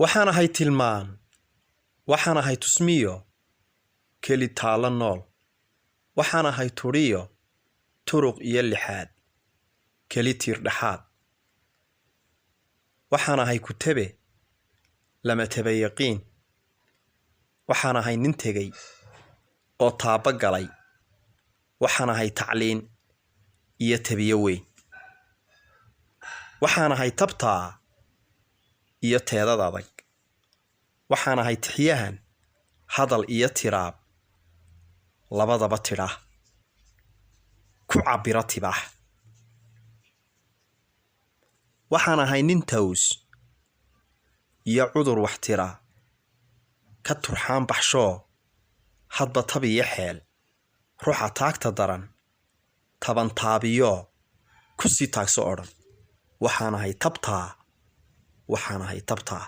waxaan ahay tilmaan, waxaan ahay tusmiyo, keli taalo nool, waxaan ahay turiyo, turuq iyo lixaad, keli tiir dhexaad, waxaan ahay kutabe, lama taba yaqiin, waxaan ahay nin tegey oo taaba galay, waxaan ahay tacliin iyo tabiyo weyn, waxaan ahay tabtaa iyo teedad adag, waxaan ahay tixyahan hadal iyo tiraab labadaba tidha ku cabira tibaax, waxaan ahay nin taws iyo cudur wax tira ka turxaan baxshoo hadba tab iyo xeel ruuxa taagta daran taban taabiyo ku sii taagso odhan waxaan ahay tabtaa, waxaan ahay tabtaa.